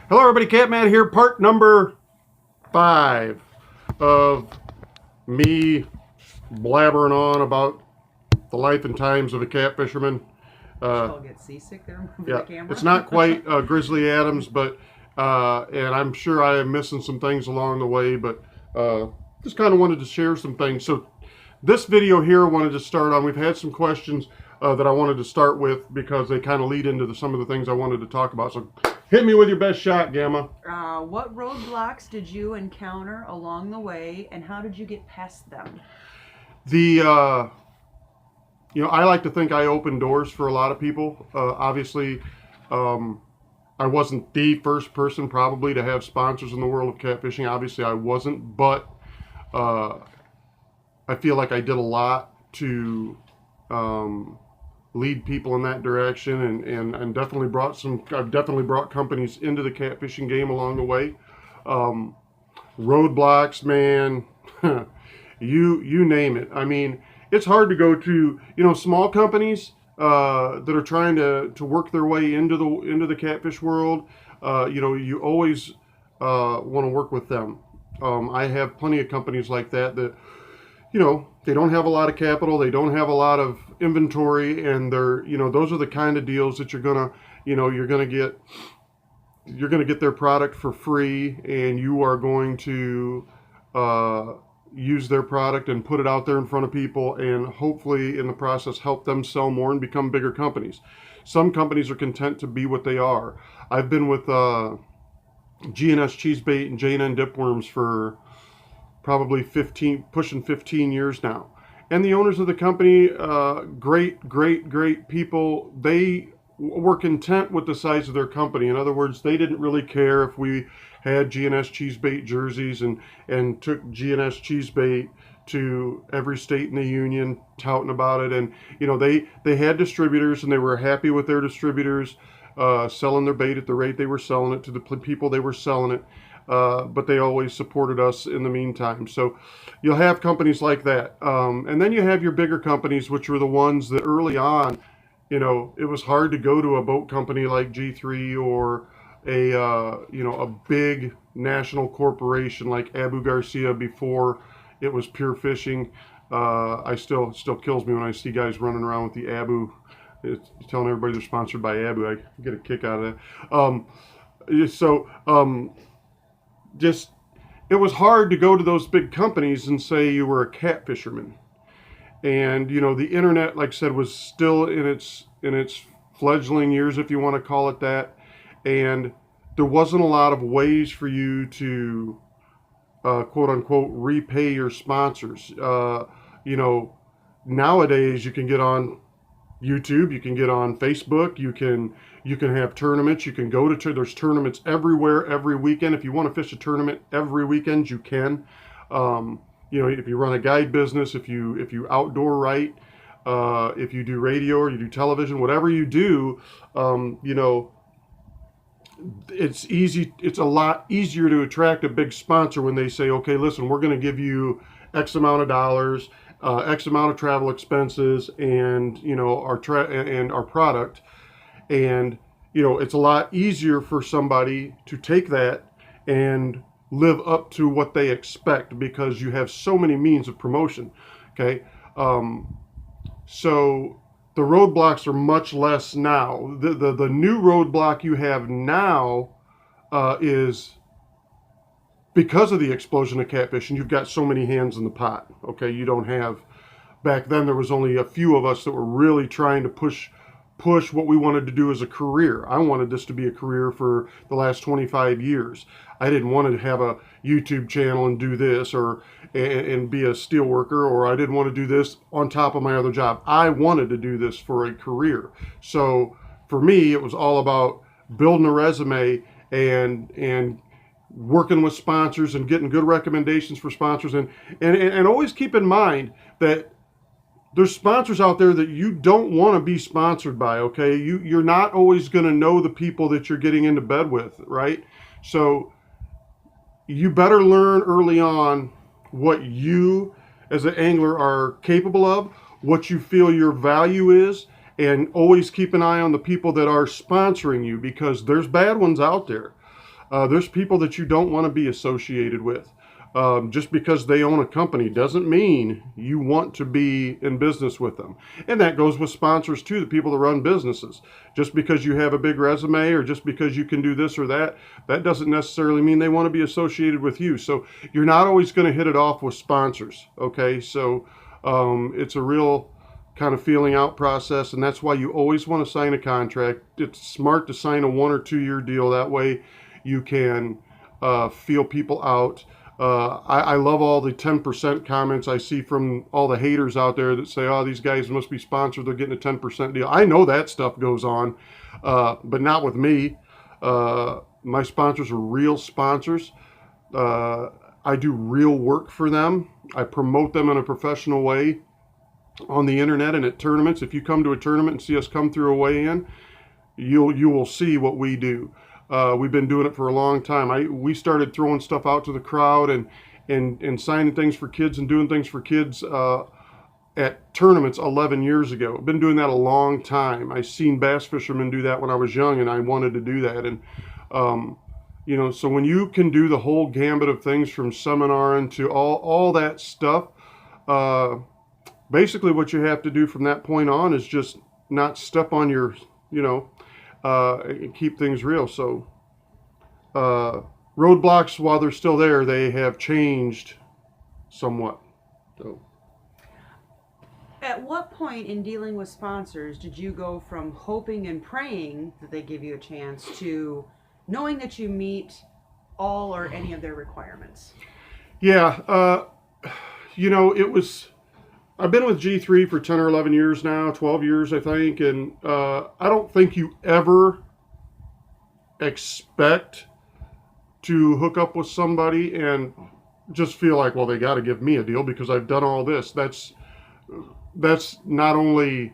Hello everybody, Catmatt here, part number 5 of me blabbering on about the life and times of a catfisherman. I'll get seasick there moving the camera. It's not quite Grizzly Adams, but and I'm sure I am missing some things along the way, but just kind of wanted to share some things. So this video here I wanted to start on. We've had some questions that I wanted to start with because they kind of lead into some of the things I wanted to talk about. So hit me with your best shot, Gamma. What roadblocks did you encounter along the way, and how did you get past them? I like to think I opened doors for a lot of people. Obviously, I wasn't the first person probably to have sponsors in the world of catfishing. Obviously, I wasn't, but I feel like I did a lot to lead people in that direction, and definitely I've definitely brought companies into the catfishing game along the way. Roadblocks, man, you name it. I mean, it's hard to go to, small companies that are trying to work their way into the catfish world. You always want to work with them. I have plenty of companies like that they don't have a lot of capital, they don't have a lot of inventory, and they're, those are the kind of deals that you're gonna get their product for free, and you are going to use their product and put it out there in front of people, and hopefully in the process help them sell more and become bigger companies. Some companies are content to be what they are. I've been with G&S Cheese Bait and J&N Dipworms for probably pushing 15 years now. And the owners of the company, great people. They were content with the size of their company. In other words, they didn't really care if we had G&S Cheese Bait jerseys and took G&S Cheese Bait to every state in the union touting about it. And, they had distributors, and they were happy with their distributors selling their bait at the rate they were selling it to the people they were selling it. But they always supported us in the meantime. So you'll have companies like that. And then you have your bigger companies, which were the ones that early on, it was hard to go to a boat company like G3 or a big national corporation like Abu Garcia before it was Pure Fishing. I still kills me when I see guys running around with the Abu. It's telling everybody they're sponsored by Abu. I get a kick out of that. It was hard to go to those big companies and say you were a catfisherman. And, the internet, like I said, was still in its fledgling years, if you want to call it that. And there wasn't a lot of ways for you to, quote unquote, repay your sponsors. Nowadays you can get on YouTube, you can get on Facebook, you can have tournaments, you can go to there's tournaments everywhere every weekend. If you want to fish a tournament every weekend, you can. If you run a guide business, if you outdoor write, if you do radio or you do television, whatever you do, it's a lot easier to attract a big sponsor when they say, okay, listen, we're going to give you X amount of dollars, X amount of travel expenses, and our product. And it's a lot easier for somebody to take that and live up to what they expect because you have so many means of promotion. Okay, so the roadblocks are much less now. The new roadblock you have now is because of the explosion of catfishing. You've got so many hands in the pot. Okay, you don't have. Back then there was only a few of us that were really trying to push what we wanted to do as a career. I wanted this to be a career for the last 25 years. I didn't want to have a YouTube channel and do this and be a steel worker, or I didn't want to do this on top of my other job. I wanted to do this for a career. So for me, it was all about building a resume and working with sponsors and getting good recommendations for sponsors, and always keep in mind that there's sponsors out there that you don't want to be sponsored by, okay? You're not always going to know the people that you're getting into bed with, right? So you better learn early on what you as an angler are capable of, what you feel your value is, and always keep an eye on the people that are sponsoring you, because there's bad ones out there. There's people that you don't want to be associated with. Just because they own a company doesn't mean you want to be in business with them. And that goes with sponsors too, the people that run businesses. Just because you have a big resume or just because you can do this or that, that doesn't necessarily mean they want to be associated with you. So you're not always going to hit it off with sponsors. Okay, so it's a real kind of feeling out process, and that's why you always want to sign a contract. It's smart to sign a 1 or 2 year deal. That way you can feel people out. I love all the 10% comments I see from all the haters out there that say, oh, these guys must be sponsored. They're getting a 10% deal. I know that stuff goes on, but not with me. My sponsors are real sponsors. I do real work for them. I promote them in a professional way on the internet and at tournaments. If you come to a tournament and see us come through a weigh-in, you will see what we do. We've been doing it for a long time. We started throwing stuff out to the crowd and signing things for kids and doing things for kids at tournaments 11 years ago. I've been doing that a long time. I seen bass fishermen do that when I was young, and I wanted to do that. And so when you can do the whole gambit of things from seminaring to all that stuff, basically what you have to do from that point on is just not step on your, keep things real. So roadblocks, while they're still there, they have changed somewhat. So At what point in dealing with sponsors did you go from hoping and praying that they give you a chance to knowing that you meet all or any of their requirements? Yeah, it was, I've been with G3 for 10 or 11 years now, 12 years, I think. And I don't think you ever expect to hook up with somebody and just feel like, well, they got to give me a deal because I've done all this. That's not only,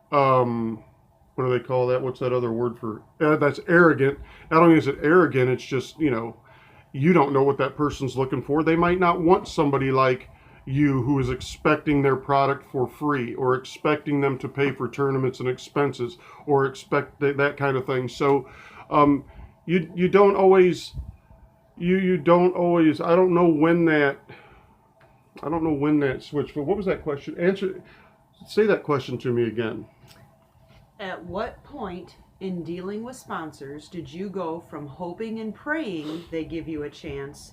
what do they call that? What's that other word for? That's arrogant. Not only is it arrogant, it's just, you don't know what that person's looking for. They might not want somebody like you who is expecting their product for free or expecting them to pay for tournaments and expenses or expect that kind of thing. So you don't always, I don't know when that switched. But what was that question? Say that question to me again. At what point in dealing with sponsors did you go from hoping and praying they give you a chance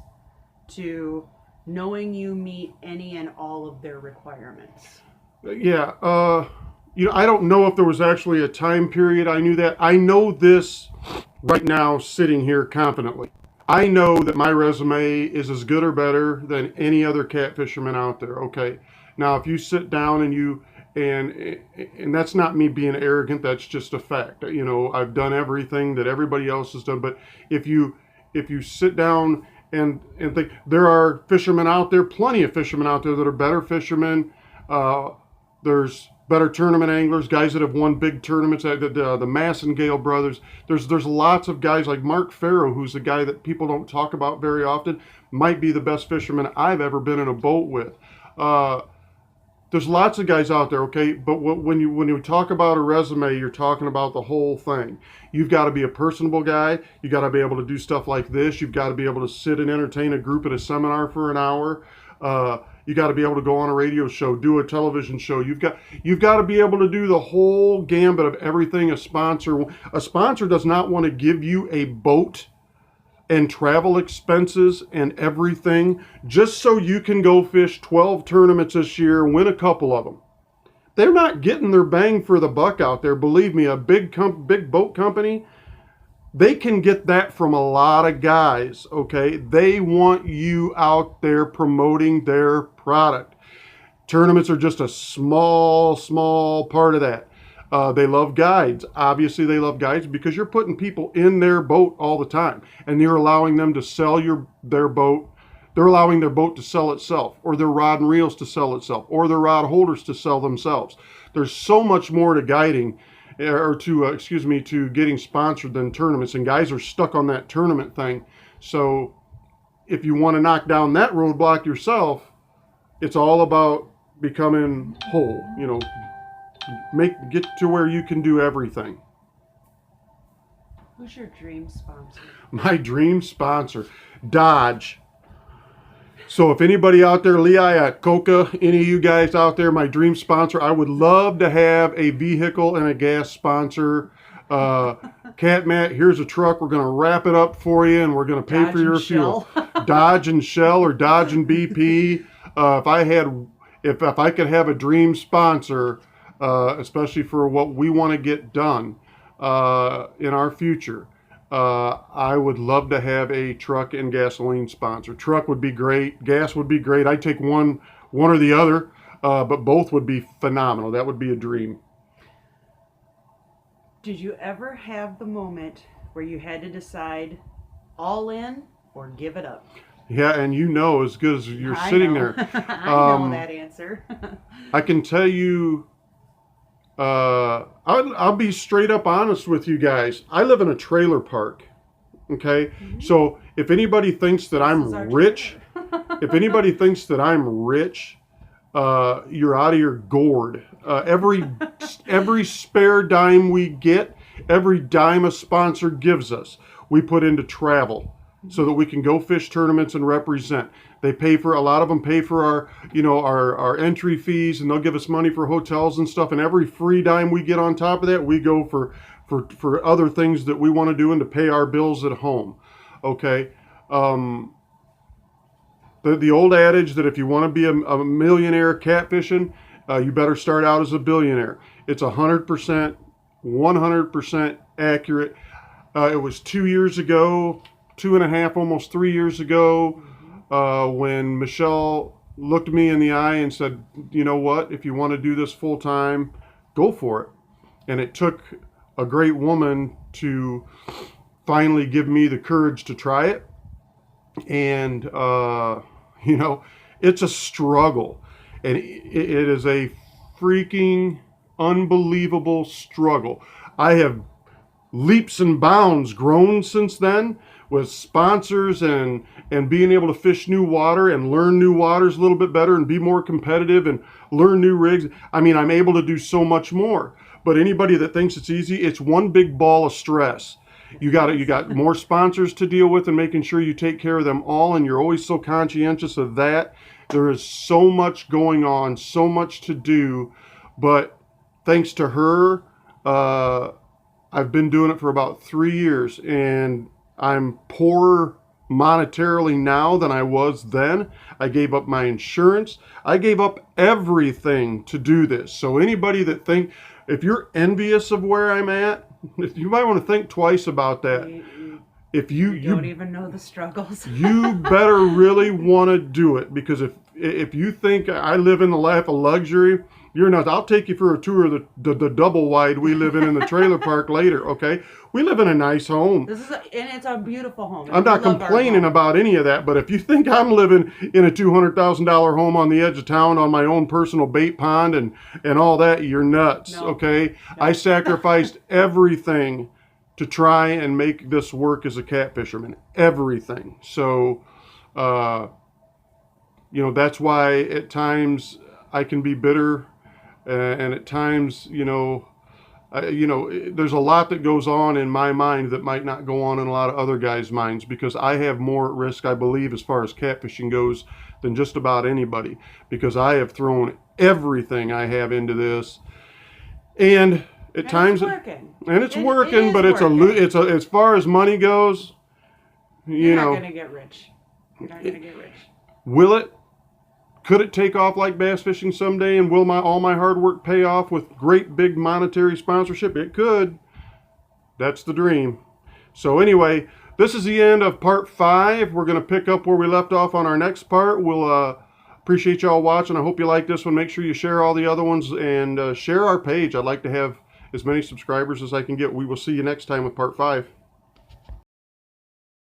to knowing you meet any and all of their requirements? Yeah, I don't know if there was actually a time period I knew that. I know this right now sitting here confidently. I know that my resume is as good or better than any other catfisherman out there. Okay. Now, if you sit down and that's not me being arrogant, that's just a fact. I've done everything that everybody else has done. But if you sit down and think, there are fishermen out there, plenty of fishermen out there that are better fishermen. There's better tournament anglers, guys that have won big tournaments, the Massengale brothers. There's lots of guys like Mark Farrow, who's a guy that people don't talk about very often, might be the best fisherman I've ever been in a boat with. There's lots of guys out there, okay? But when you talk about a resume, you're talking about the whole thing. You've got to be a personable guy. You got to be able to do stuff like this. You've got to be able to sit and entertain a group at a seminar for an hour. You got to be able to go on a radio show, do a television show. You've got to be able to do the whole gambit of everything a sponsor does not want to give you a boat and travel expenses and everything just so you can go fish 12 tournaments this year, win a couple of them. They're not getting their bang for the buck out there. Believe me, a big boat company, they can get that from a lot of guys, okay? They want you out there promoting their product. Tournaments are just a small part of that. They love guides. Obviously, they love guides because you're putting people in their boat all the time, and you're allowing them to sell their boat. They're allowing their boat to sell itself, or their rod and reels to sell itself, or their rod holders to sell themselves. There's so much more to guiding, to getting sponsored than tournaments, and guys are stuck on that tournament thing. So if you want to knock down that roadblock yourself, it's all about becoming whole, get to where you can do everything. Who's your dream sponsor? My dream sponsor, Dodge. So if anybody out there, Lehigh, Coca, any of you guys out there, my dream sponsor, I would love to have a vehicle and a gas sponsor. Catmatt, here's a truck. We're going to wrap it up for you, and we're going to pay Dodge for your and fuel. Shell. Dodge and Shell or Dodge and BP. If I could have a dream sponsor, especially for what we want to get done in our future, I would love to have a truck and gasoline sponsor. Truck would be great. Gas would be great. I'd take one or the other, but both would be phenomenal. That would be a dream. Did you ever have the moment where you had to decide all in or give it up? Yeah, and you know as good as you're I sitting know. there. I know that answer. I can tell you, I'll be straight up honest with you guys. I live in a trailer park. Okay, so if anybody thinks that This is I'm our rich, trailer. if anybody thinks that I'm rich, you're out of your gourd. Every spare dime we get, every dime a sponsor gives us, we put into travel so that we can go fish tournaments and represent. They pay for, a lot of them pay for our entry fees, and they'll give us money for hotels and stuff. And every free dime we get on top of that, we go for other things that we want to do and to pay our bills at home. Okay. The old adage that if you want to be a millionaire catfishing, you better start out as a billionaire. It's 100% accurate. It was 2 years ago, 2.5, almost 3 years ago, when Michelle looked me in the eye and said, you know what, if you want to do this full time, go for it. And it took a great woman to finally give me the courage to try it. And, it's a struggle. And it is a freaking unbelievable struggle. I have leaps and bounds grown since then with sponsors and being able to fish new water and learn new waters a little bit better and be more competitive and learn new rigs. I mean, I'm able to do so much more. But anybody that thinks it's easy, it's one big ball of stress. You got more sponsors to deal with and making sure you take care of them all, and you're always so conscientious of that. There is so much going on, so much to do, but thanks to her, I've been doing it for about 3 years, and I'm poorer monetarily now than I was then. I gave up my insurance. I gave up everything to do this. So anybody that if you're envious of where I'm at, you might want to think twice about that. If you don't even know the struggles. You better really want to do it, because if you think I live in the life of luxury, you're not. I'll take you for a tour of the double wide we live in the trailer park later. Okay, we live in a nice home. And it's a beautiful home. I'm not complaining about any of that, but if you think I'm living in a $200,000 home on the edge of town on my own personal bait pond and all that, you're nuts. No. Okay, No. I sacrificed everything to try and make this work as a catfisherman. Everything. So, that's why at times I can be bitter, and at times, there's a lot that goes on in my mind that might not go on in a lot of other guys' minds, because I have more at risk, I believe, as far as catfishing goes than just about anybody, because I have thrown everything I have into this, and at times it's working. It's working, but it's as far as money goes, You're not going to get rich. You're not going to get rich. Will it? Could it take off like bass fishing someday, and will all my hard work pay off with great big monetary sponsorship? It could. That's the dream. So anyway, this is the end of part 5. We're going to pick up where we left off on our next part. We'll appreciate y'all watching. I hope you like this one. Make sure you share all the other ones, and share our page. I'd like to have as many subscribers as I can get. We will see you next time with part 5.